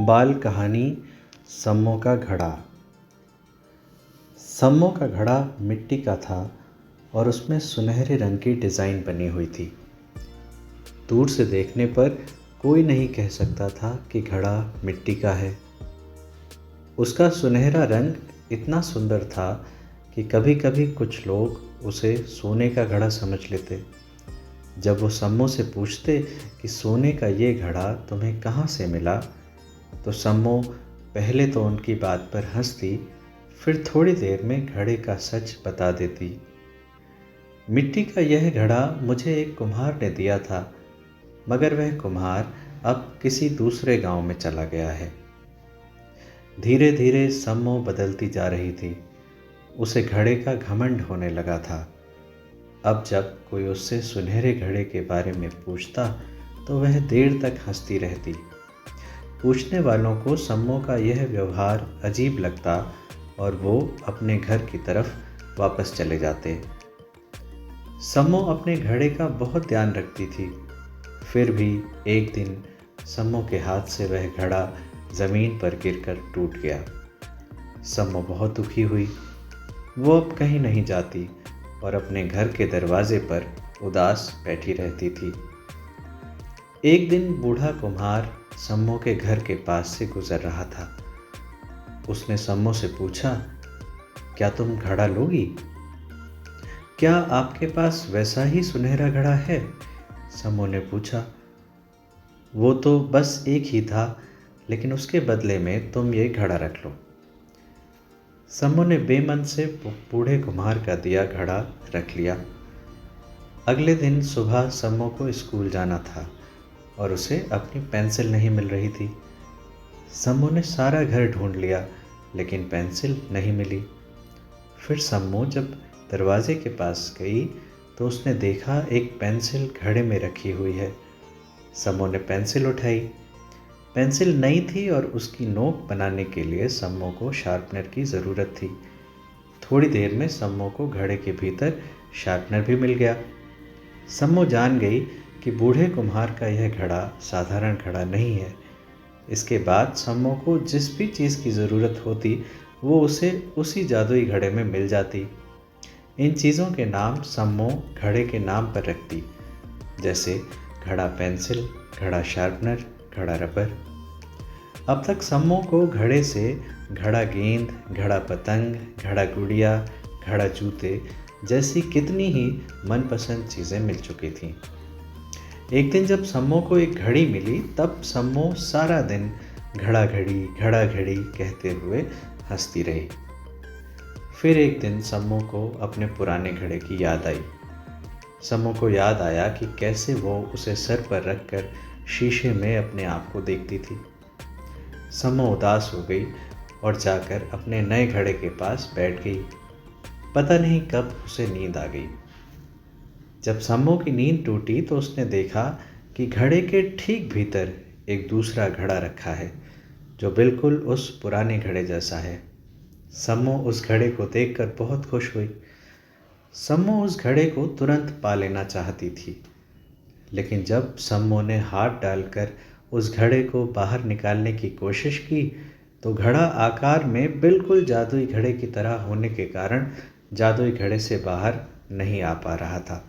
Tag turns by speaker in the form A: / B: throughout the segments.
A: बाल कहानी सम्मो का घड़ा। सम्मो का घड़ा मिट्टी का था और उसमें सुनहरे रंग की डिज़ाइन बनी हुई थी। दूर से देखने पर कोई नहीं कह सकता था कि घड़ा मिट्टी का है। उसका सुनहरा रंग इतना सुंदर था कि कभी कभी कुछ लोग उसे सोने का घड़ा समझ लेते। जब वो सम्मो से पूछते कि सोने का ये घड़ा तुम्हें कहाँ से मिला, तो सम्मो पहले तो उनकी बात पर हंसती, फिर थोड़ी देर में घड़े का सच बता देती। मिट्टी का यह घड़ा मुझे एक कुम्हार ने दिया था, मगर वह कुम्हार अब किसी दूसरे गांव में चला गया है। धीरे धीरे सम्मो बदलती जा रही थी। उसे घड़े का घमंड होने लगा था। अब जब कोई उससे सुनहरे घड़े के बारे में पूछता तो वह देर तक हंसती रहती। पूछने वालों को सम्मो का यह व्यवहार अजीब लगता और वो अपने घर की तरफ वापस चले जाते। सम्मो अपने घड़े का बहुत ध्यान रखती थी। फिर भी एक दिन सम्मो के हाथ से वह घड़ा ज़मीन पर गिरकर टूट गया। सम्मो बहुत दुखी हुई। वो अब कहीं नहीं जाती और अपने घर के दरवाजे पर उदास बैठी रहती थी। एक दिन बूढ़ा कुम्हार सम्मो के घर के पास से गुजर रहा था। उसने सम्मो से पूछा, क्या तुम घड़ा लोगी? क्या आपके पास वैसा ही सुनहरा घड़ा है? सम्मो ने पूछा। वो तो बस एक ही था, लेकिन उसके बदले में तुम ये घड़ा रख लो। सम्मो ने बेमन से बूढ़े कुम्हार का दिया घड़ा रख लिया। अगले दिन सुबह सम्मो को स्कूल जाना था और उसे अपनी पेंसिल नहीं मिल रही थी। सम्मो ने सारा घर ढूंढ लिया, लेकिन पेंसिल नहीं मिली। फिर सम्मो जब दरवाजे के पास गई तो उसने देखा एक पेंसिल घड़े में रखी हुई है। सम्मो ने पेंसिल उठाई। पेंसिल नई थी और उसकी नोक बनाने के लिए सम्मो को शार्पनर की ज़रूरत थी। थोड़ी देर में सम्मो को घड़े के भीतर शार्पनर भी मिल गया। सम्मो जान गई कि बूढ़े कुम्हार का यह घड़ा साधारण घड़ा नहीं है। इसके बाद सम्मो को जिस भी चीज़ की ज़रूरत होती वो उसे उसी जादुई घड़े में मिल जाती। इन चीज़ों के नाम सम्मो घड़े के नाम पर रखती, जैसे घड़ा पेंसिल, घड़ा शार्पनर, घड़ा रबर। अब तक सम्मो को घड़े से घड़ा गेंद, घड़ा पतंग, घड़ा गुड़िया, घड़ा जूते जैसी कितनी ही मनपसंद चीज़ें मिल चुकी थीं। एक दिन जब सम्मो को एक घड़ी मिली तब सम्मो सारा दिन घड़ा घड़ी कहते हुए हंसती रही। फिर एक दिन सम्मो को अपने पुराने घड़े की याद आई। सम्मो को याद आया कि कैसे वो उसे सर पर रखकर शीशे में अपने आप को देखती थी। सम्मो उदास हो गई और जाकर अपने नए घड़े के पास बैठ गई। पता नहीं कब उसे नींद आ गई। जब सम्मो की नींद टूटी तो उसने देखा कि घड़े के ठीक भीतर एक दूसरा घड़ा रखा है, जो बिल्कुल उस पुराने घड़े जैसा है। सम्मो उस घड़े को देखकर बहुत खुश हुई। सम्मो उस घड़े को तुरंत पा लेना चाहती थी, लेकिन जब सम्मो ने हाथ डालकर उस घड़े को बाहर निकालने की कोशिश की तो घड़ा आकार में बिल्कुल जादुई घड़े की तरह होने के कारण जादुई घड़े से बाहर नहीं आ पा रहा था।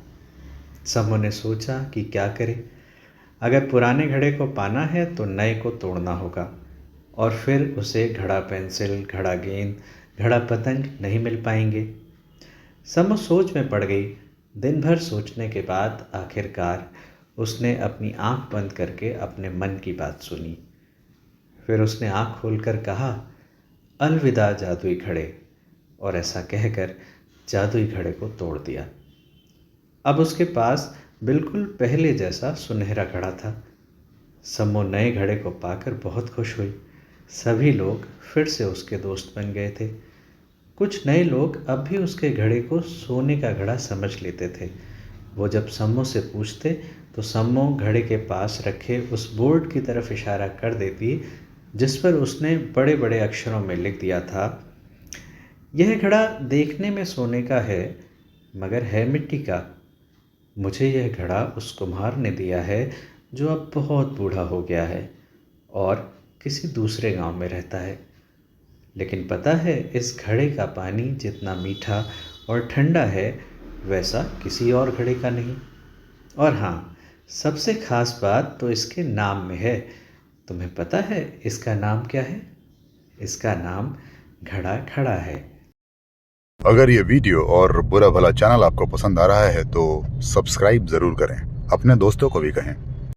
A: सम्मो ने सोचा कि क्या करे। अगर पुराने घड़े को पाना है तो नए को तोड़ना होगा, और फिर उसे घड़ा पेंसिल, घड़ा गेंद, घड़ा पतंग नहीं मिल पाएंगे। सम्मो सोच में पड़ गई। दिन भर सोचने के बाद आखिरकार उसने अपनी आंख बंद करके अपने मन की बात सुनी। फिर उसने आंख खोलकर कहा, अलविदा जादुई घड़े, और ऐसा कहकर जादुई घड़े को तोड़ दिया। अब उसके पास बिल्कुल पहले जैसा सुनहरा घड़ा था। सम्मो नए घड़े को पाकर बहुत खुश हुई। सभी लोग फिर से उसके दोस्त बन गए थे। कुछ नए लोग अब भी उसके घड़े को सोने का घड़ा समझ लेते थे। वो जब सम्मो से पूछते तो सम्मो घड़े के पास रखे उस बोर्ड की तरफ इशारा कर देती, जिस पर उसने बड़े बड़े अक्षरों में लिख दिया था, यह घड़ा देखने में सोने का है, मगर है मिट्टी का। मुझे यह घड़ा उस कुम्हार ने दिया है जो अब बहुत बूढ़ा हो गया है, और किसी दूसरे गांव में रहता है। लेकिन पता है, इस घड़े का पानी जितना मीठा और ठंडा है वैसा किसी और घड़े का नहीं। और हाँ, सबसे खास बात तो इसके नाम में है। तुम्हें पता है इसका नाम क्या है? इसका नाम घड़ा खड़ा है।
B: अगर ये वीडियो और बुरा भला चैनल आपको पसंद आ रहा है तो सब्सक्राइब जरूर करें, अपने दोस्तों को भी कहें।